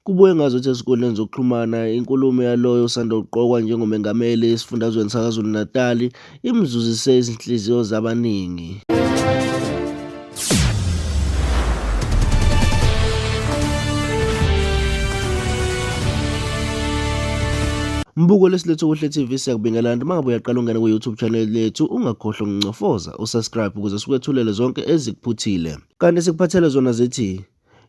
Kubuye ngazuthi esikoleni zokuxhumana inkulumo yaloyo osanda kuqokwa njengomengameli esifundazweni saKwaZulu-Natali imzuzise izinhliziyo zabaningi. Mbuko lesilethu kuhle TV siyakubingelela mangabe uyaqala ungena ku-YouTube channel lethu ungakhohlwa ukuncofoza usubscribe ukuze sikwethulele zonke ezikuphuthile. Kanti sikuphathele zona zithi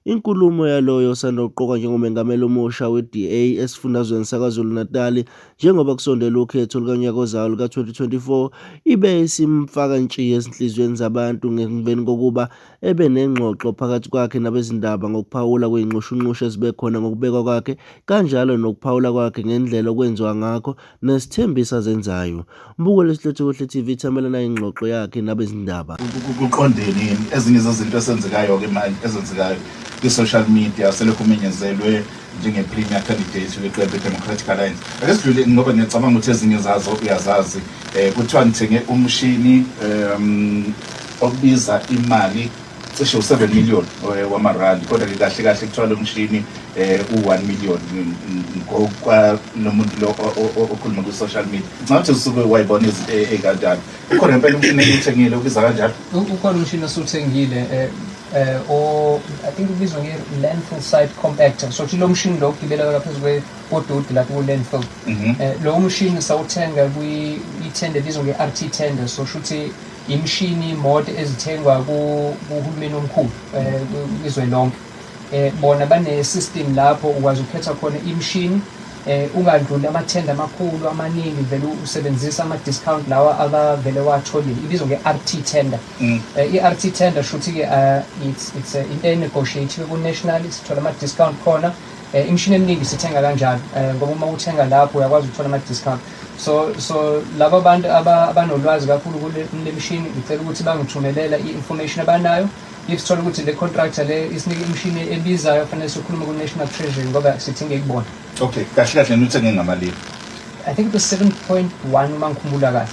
inkulumo yaloyo osanda kuqokwa njengomengameli omusha we-DA esifundazweni saKwaZulu-Natali njengoba kusondela ukhetho lukanyaka ozayo luka-2024 ibe isimfaka ntshiya ezinhliziyweni zabantu ngemveni kokuba ebe nengxoxo phakathi kwakhe nabezindaba ngokuphawula kwey'nxushunxushu ezibe khona ngokubekwa kwakhe kanjalo nokuphawula kwakhe ngendlela okwenziwa ngakho nesithembiso azenzayo. Mbuko lesilethu kuhle TV ithamelana ingxoxo yakhe nabezindaba. Kuqondeni ezinye zezinto esenzekayo-ke manje ezenzekayo kwi-social media selokhu umenyezelwe njenge-premier candidate kwiqembu le-Democratic Alliance. Ake sidlule ngoba ngiyacabanga ukuthi ezinye zazo uyazazi. Kuthiwa ngithenge umshini obiza imali cishe u7 million wamarandi, kodwa-ke kahle kahle kuthiwa lo mshini u1 million ngokwalo muntu lo okhuluma kwi-social media. Ngathi usuke wayibona izinto ey'kanjalo. Ukhona ngempela umshini engiyithengile ubiza kanjalo? Ukhona umshini osuwuthengile I think ubizwa nge-landfill site compactor. So lo mshini lo ugibela ngaphezu kwododi lapho ku-landfill. Lo mshini sawuthenga kwi-tender ebizwa nge-RT tender. So shuthi imishini imoto ezithengwa kuhulumeni omkhulu izwe lonke. Bona bane-system lapho ukwazi ukhetha khona imishini ungadluli amathenda amakhulu amaningi vele usebenzisa ama-discount lawa abavele watholile ibizwa nge-RT tender. I-RT tender shuthi-ke it's into enegotiate-iwe ku-national sithola ama-discount khona. Imishini eminingi sithenga kanjalo ngoba uma uthenga lapho uyakwazi ukuthola ama-discount. So laba bantu abanolwazi kakhulu kule mishini ngicela ukuthi bangithumelela i-information abanayo. If sithola ukuthi le contractor le isinike imishini ebizayo fanele sikhulume ku-National Treasury ngoba sithinge kubona. Okay, kahle kahle nuthenge ngamalini? I think it was 7.1 uma ngikhumbula kahle.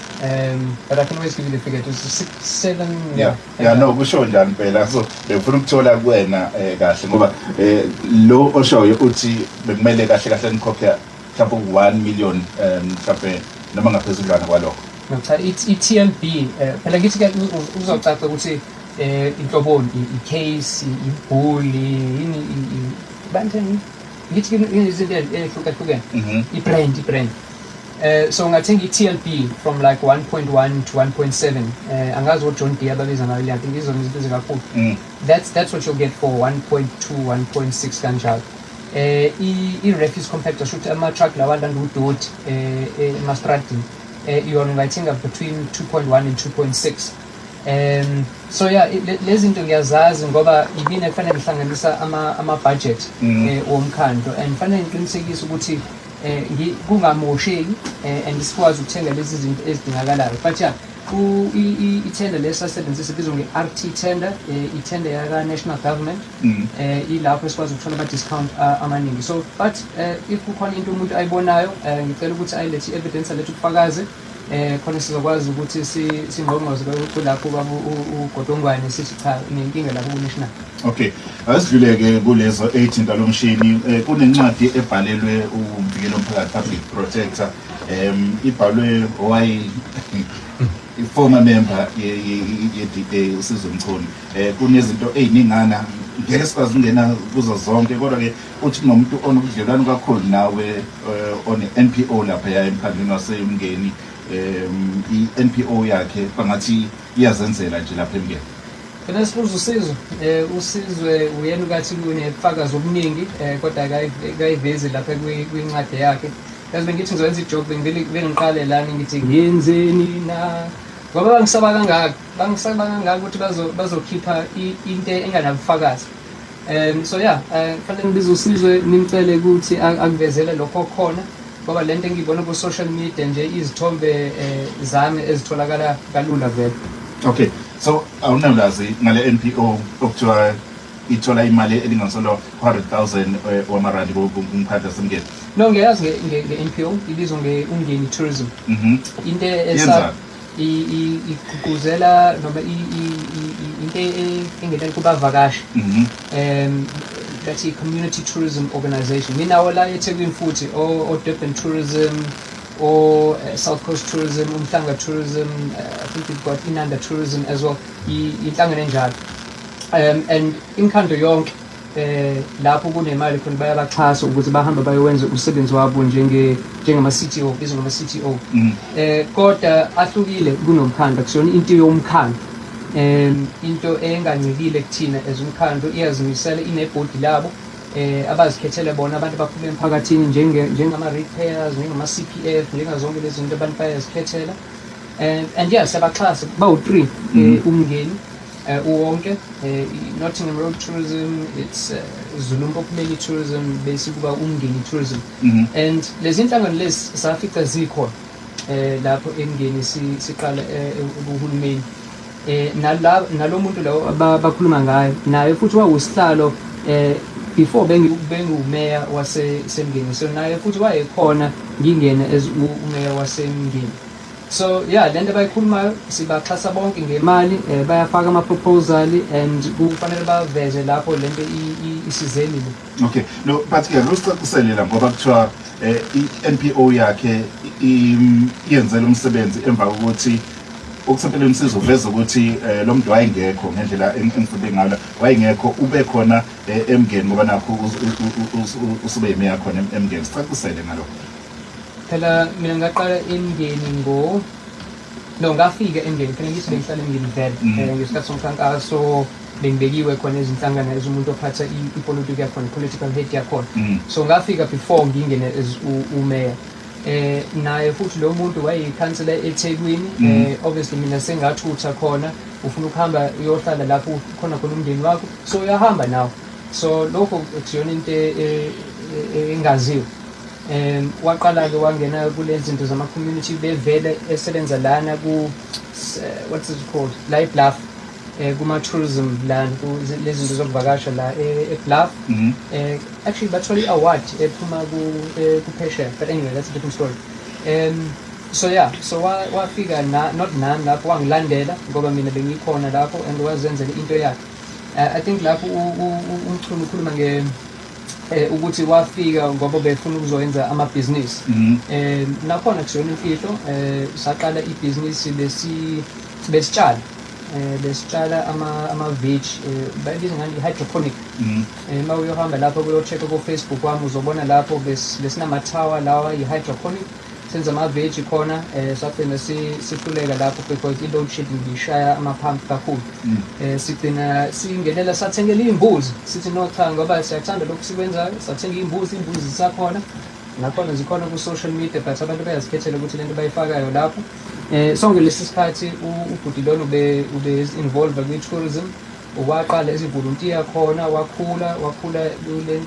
But I can always give you the figure. It was 7. Yeah, no, kusho njani phela. So befuna ukuthola kuwena kahle ngoba lo oshoyo uthi bekumele kahle kahle nikhokhe mhlawumbe 1 million mhlawumbe noma ngaphezudlwana kwalokho. No, cha i-TLB phela ngithi ke uzocaca ukuthi inhloboni i-case ibhuli yini banteni ngithi izinto ehlukahlukene i-brand. So ngathenga i-TLB from like 1.1 to 1.7 angazi what John Deere ababiza ngayo I think izona izinto ezikakhulu. That's what you'll get for 1.2 1.6 kanjalo. I-refuse compactor shuthi ama-truck lawa alanda udoti emastradini yona ungayithenga between 2.1 and 2.6. So yeah, lezi zinto ngiyazazi ngoba yibini kufanele ngihlanganisa ama-budget womkhandlo and fanele ngiqinisekise ukuthi kungamosheki and sikwazi ukuthenga lezi zinto ezidingakalayo. But yeah, i-tender lesasebenzisa ibizwa nge-RT tender, i-tender yaka-national government ilapho esikwazi ukuthola ama-discount amaningi. So but if kukhona into umuntu ayibonayo ngicela ukuthi ayilethe i-evidence alethe ubufakazi khona sizokwazi ukuthi singqongqoze kulapho ugodongwane sithi cha nenkinga lapho ku-national. Okay, asidluleke kulezo 18 lo mshini kunencwadi ebhalelwe umbikelo omphakathi public protector ibhalwe i-former member ye-DA uSizwe Mchunu. Kunezinto ey'ningana ngeke sikwazi ukungena kuzo zonke kodwa-ke uthi kunomuntu onobudlelwano kakhulu nawe one-NPO lapha emkhandlwini waseyumngeni i-NPO yakhe bangathi iyazenzela nje lapha emngeni. Phela sibuza uSizwe uyena ukathi kunebufakazi obuningi kodwa kayivezi lapha kwincwadi yakhe. Yazi bengithi ngizoyenza ijob bengiqale lana ngithi ngiyenzeni na ngoba bangisaba kangaka ukuthi bazokhipha into enganabufakazi. So yeah, fanele ngibize uSizwe nimcele ukuthi akuvezele lokho khona ngoba lento engiyibona ku social media nje izithombe zami ezitholakala kalula vele. Okay, so awunalazi ngale NPO okuthiwa ithola imali elinganiselwa 100,000 wamarandi kumkhandlu wasemngeni? No, ngiyazi nge-NPO ibizwa nge-Umngeni Tourism. Into igqugquzela noma into engena kubavakashi bathi community tourism organization. Minawo la eThekwini futhi o Durban tourism, or South Coast tourism, Umhlanga tourism, I think we've got Inanda tourism as well. Inhlangano enjalo. And inkando yonke lapho kunemali khona bayabaxhasa ukuthi bahamba bayowenza umsebenzi wabo njengama CTO, bizwa ngama CTO. Kodwa ahlukile kunomkhando, kusona into yomkhando. Into engancikile kuthina as umkhando iyazimisela inebhodi labo abazikhethele bona abantu baphuma emphakathini njengama repairs, njengama CPF, njengazonke lezi zinto abantu bayazikhethela. And yes, siyabaxhasa bawu-3 umngeni uwonke, Nottingham Road Tourism, it's Zulumbo Kumeli Tourism, bese kuba umngeni tourism. And lezi inhlangano lezi safica zikhona lapho emngeni siqala uhulumeni. Nalo muntu lawo bakhuluma ngayo naye futhi wawusihlalo before bengumeya wasemngeni, so naye futhi wayekhona ngingena as umeya wasemngeni. So yeah, lento bayikhulumayo sibaxhasa bonke ngemali, bayafaka ama-proposal and kufanele baveze lapho lento isizeni. Okay, no, but-ke lusicaciselela ngoba kuthiwa i-NPO yakhe iyenzela umsebenzi emva kokuthi ukusempeleni sizoveza ukuthi lo muntu wayengekho ngendlela engifunde ngayo, wayengekho ube khona emngeni ngoba nakho usube yimeya khona emngeni. Sicacisele ngalokho. Phela mina ngaqala emngeni ngafika emngeni, phela ngithi bengihlala emngeni vele ngesikhathi somkhankaso bengibekiwe khona ezinhlangano ezumuntu ophatha ipolitiki yakhona, political head yakhona. So ngafika before ngingene as umeya. Naye futhi lo muntu wayeyikhansela eThekwini, obviously mina sengathutha khona, ufuna ukuhamba uyohlala lapho khona umndeni wakho, so uyahamba nawe. So lokho kusiyona into engaziwe. Waqala-ke wangena kulezi zinto zama-community bevele esebenza lana what's it called, la eBluff, kuma-tourism lana, lezi zinto zokuvakasha la eBluff. Actually bathola i-award ephuma kuphesheya, but anyway, that's a different story. So yeah, so wafika not nami lapho, wangilandela ngoba mina bengikhona lapho and wazenzela into yakhe. I think lapho umchunu ukhuluma ukuthi wafika ngoba befuna ukuzoyenza amabhizinisi. Nakhona kusiyona imfihlo, saqala ibhizinisi besitshala ama-veg, bayibiza ngani i-hydroponic. Uma uyohamba lapho kuyo-check-a ku-Facebook wami uzobona lapho besinama-tower lawa i-hydroponic, senza ama-veg khona. Sagcina sihluleka lapho because i-load shedding bishaya amaphampu kakhulu. Sigcina singenela sathengela iy'mbuzi, sithi no cha ngoba siyathanda lokhu sikwenzayo, sathenga iy'mbuzi zisakhona, nakhona zikhona ku-social media, but abantu bayazikhethela ukuthi lento bayifakayo lapho. Sonke lesi sikhathi ubhuti lona ube involved kwi-tourism, waqala ezivolunteer khona, wakhula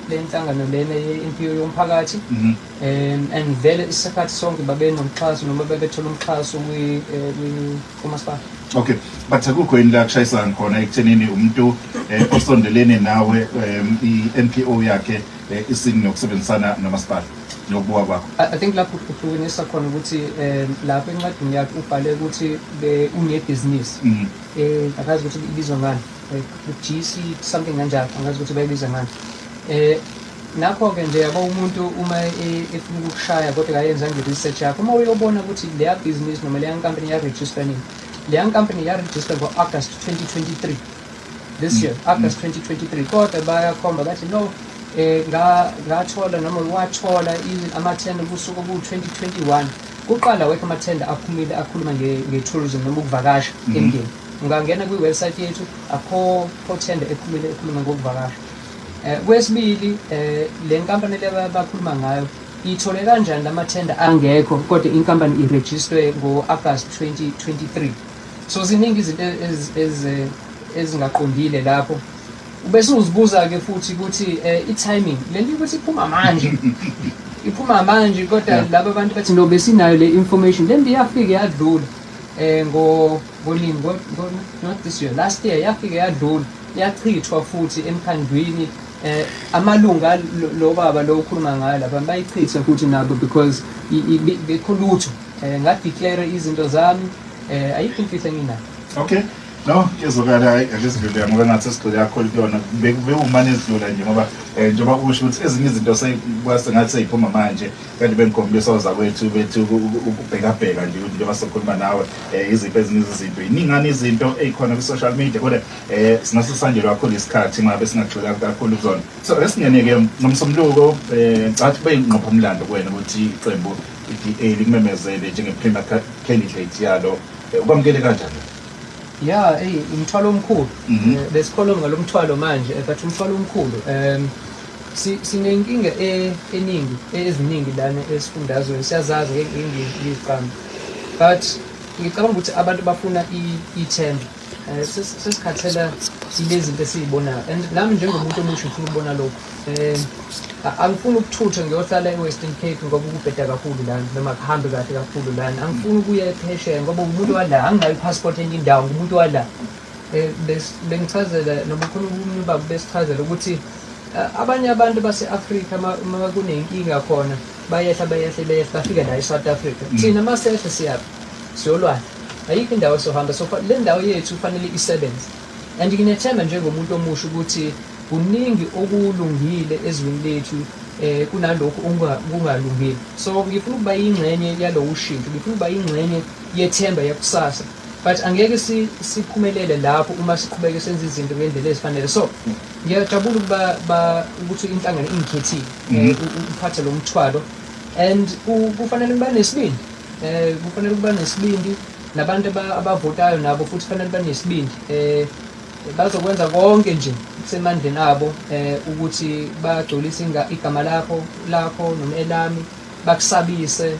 le nhlangano lena ye-NPO yomphakathi. And vele isikhathi sonke babenomxhaso noma bebethola umxhaso kumasipala. Okay, but akukho yini la kushayisana khona ekuthenini umuntu osondelene nawe i-NPO yakhe isinokusebenzisana nomasipala nokubuka kwakho? I think lapho ukuhlukanisa khona ukuthi lapho encwadini yakhe ubhale ukuthi unebhizinisi. Akazi ukuthi ibizwa ngani, GC something kanjalo, angazi ukuthi bayibiza ngani. Nakho-ke nje yabo umuntu uma efuna ukushaya kodwa kayenzanga i-research yakho, uma uyobona ukuthi leya business noma leya company yarejista nini, leya company yarejista ngo-August 2023, this year, August 2023, kodwa bayakhomba bathi no, ngathola noma wathola amathenda kusuku ku-2021. Kuqala wekho amathenda akhuluma nge-tourism noma ukuvakasha emngeni. Ungangena kwi-website yethu akho thenda ekhuluma ngokuvakasha. Kwesibili, le nkampani le bakhuluma ngayo ithole kanjani lamathenda angekho kodwa inkampani irejistwe ngo-August 2023. So ziningi izinto ezingaqondile lapho. Ubese uzibuza-ke futhi ukuthi i-timing lento ukuthi iphuma manje kodwa laba abantu bathi no besinayo le information, lento yafika yadlula not this year, last year yafika yadlula, yachithwa futhi emkhandlwini. Amalunga lo baba lo ukhuluma ngayo lapha bayichitha futhi nabo because bekhulutho ngadeclare izinto zami, ayikho imfihlo enginayo. Okay, No, kezokala akesividlela ngoba ngathi sigcile kakhulu kuyona bewumane esidlula nje ngoba njengoba usho ukuthi ezinye izinto sengathi seyiphuma manje kanti bengikhombisa ozakwethu bethu ukubhekabheka nje ukuthi njengoba sokhuluma nawe iziphi ezinye izinto iningani izinto ey'khona kwi-social media kodwa singase sisanjelwe kakhulu isikhathi ngabe singagxila kakhulu kuzona. So esingene-ke nomsombuluko cathi kube yingqophamlando kuwena ukuthi iqembu i-DA likumemezele njenge-premier candidate yalo ukwamukele kanjani? Yeah, umthwalo omkhulu. Besikhuluma ngalo mthwalo manje, but umthwalo omkhulu. Sinenkinga eziningi lana esifundazweni, siyazazi ngiyiqamba. But ngicabanga ukuthi abantu bafuna ithemba. Sesikhathela lezi zinto esizibonayo. And nami njengomuntu omusha ngifuna ukubona lokho. Angifuni ukuthutha ngiyohlala eWestern Cape ngoba ukubheda kakhulu lana noma kuhambe kahle kakhulu lana. Angifuni ukuya ephesheya ngoba umuntu wala anginayo i-passport enye indawo ngumuntu wala. Bengichazela noma khona umuntu babo besichazela ukuthi abanye abantu base-Afrika uma kunenkinga khona bayehla bafika la eSouth Africa. Thina masehla siyaphi siyolwana. Ayikho indawo sohamba so le ndawo yethu kufanele isebenze. And nginethemba njengomuntu omusha ukuthi kuningi okulungile ezweni lethu kunalokho kungalungile. So ngifuna ukuba ingxenye yalo ushintsho, ngifuna ukuba ingxenye yethemba yakusasa. But angeke siphumelele lapho uma siqhubeke senza izinto ngendlela ezifanele. So ngiyajabula ukuba ukuthi inhlangano ingikhethile uphathe lo mthwalo and kufanele kuba nesibindi. Kufanele kuba nesibindi nabantu abavotayo nabo futhi kufanele banesibindi. Bazokwenza konke nje kusemandleni abo ukuthi bagcolise igama lakho noma elami bakusabise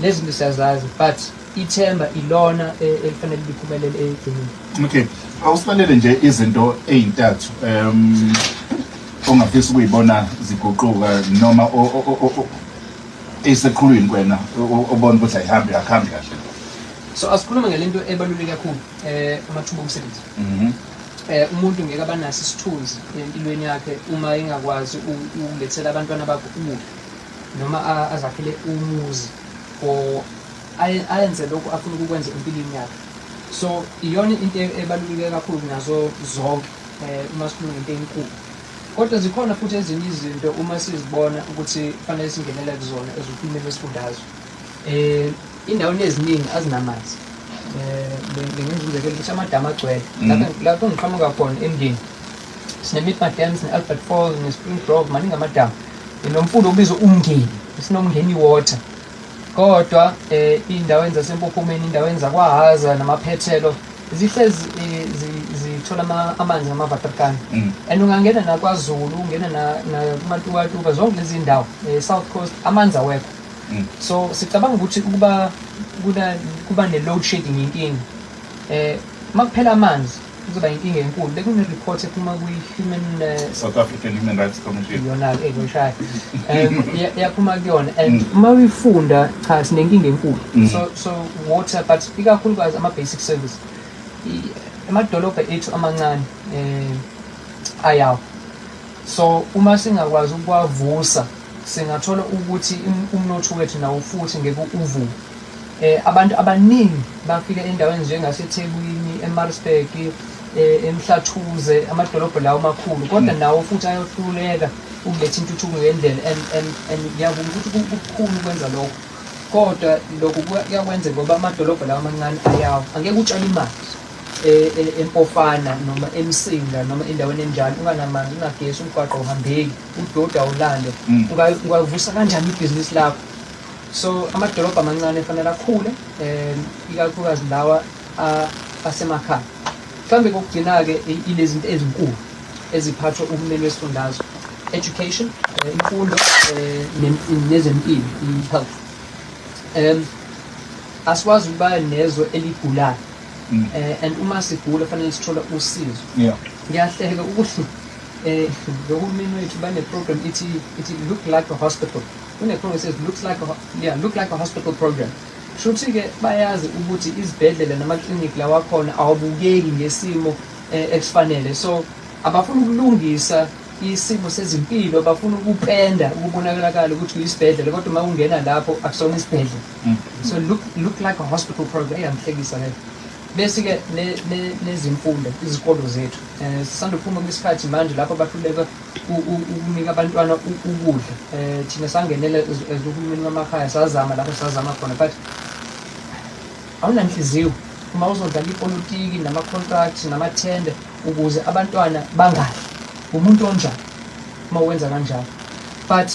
lezi zinto siyazazi but ithemba ilona elifanele liphumelele egcineni. Okay, awusifanele nje izinto ey'ntathu ongafisa ukuyibona ziguquka noma eseqhulwini kwena ubona ukuthi ayihambi kahle. So asikhuluma ngelento ebaluleke kakhulu amathuba omsebenzi. Umuntu ngeke abanaso isithunzi empilweni yakhe uma engakwazi ukulethela abantwana bakhe ukudla noma azakhele umuzi or ayenze lokho afuna ukukwenza empilweni yakhe. So iyona into ebaluleke kakhulu nazo zonke uma sikhuluma ngento enkulu. Kodwa zikhona futhi ezinye izinto uma sizibona ukuthi kufanele singenele kuzona ezohulumeni besifundazwe. Indawo eziningi azinamanzi. Bengenza umzekelo ukuthi amadamu agcwele. Lapho ngiqhamuka khona emndeni. Sine-Midmar Dam, sine-Albert Falls, ne-Spring Grove, maningi amadamu. Nomfula obizwa umngeni, sinomngeni water. Kodwa iy'ndaweni zasempophomeni, iy'ndaweni zakwaHaza namaphethelo zihlezi zithola amanzi ngamaVatrikani. And ungangena nakwaZulu, ungena nakumatuba zonke lezi ndawo South Coast amanzi awekho. So sicabanga ukuthi kuba ne-load shedding inkinga. Makuphela amanzi kuzoba inkinga enkulu. Bekune-report ephuma kwi-Human South African Human Rights Commission. Yona ngoshaya. Yaphuma kuyona and uma uyifunda cha sinenkinga enkulu. So water but ikakhulukazi ama-basic service. Amadolobha ethu amancane ayawo. So uma singakwazi ukwavusa singathola ukuthi umnotho wethu nawo futhi ngeke uvuke. Abantu abaningi bafika endaweni njengaseThekwini, eMaritzburg, eMhlathuze, amadolobha lawo makhulu kodwa nawo futhi ayohluleka ukuletha intuthuko ngendlela and ngiyabona ukuthi kukhulu ukwenza lokho. Kodwa lokho kuyakwenza ngoba amadolobha lawo amancane ayawo. Angeke utshale imali empofana noma emsinga noma endaweni enjalo unganamanzi unagesi umgwaqo uhambeki udoda ulande ungavusa kanjani ibhizinisi lakho. So amadolobha amancane efanele akhule ikakhulukazi lawa asemakhaya. Mhlambe kokugcina-ke ilezi zinto ezinkulu eziphathwa uhulumeni wesifundazwe, education, imfundo nezempilo, i-health. Asikwazi ukuba nezwe eligulayo. And uma sigula fanele sithola usizo. Ngiyahleka ukuthilohulumeni wethu bane-program ithi look like a hospital. Kune-program says look like a hospital program. Shuthi-ke bayazi ukuthi izibhedlela namaklinikhi lawa khona awabukeki ngesimo esifanele. So abafuna ukulungisa isimo sezimpilo, bafuna ukupenda ukubonakala ukuthi uyisibhedlela kodwa uma ungena lapho akusona isibhedlela. So look like a hospital program. Iyangihlekisa leyo. bese-ke nezimfundo izikolo zethu sisanda kuphuma kwesikhathi manje lapho bahluleka ukunika abantwana ukudla. Thina sangenela ezohulumeni wamakhaya sazama lapho sazama khona, but awunanhliziyo uma uzodlala ipolitiki nama-contract namathende ukuze abantwana bangadli. Umuntu onjani uma wenza kanjalo? But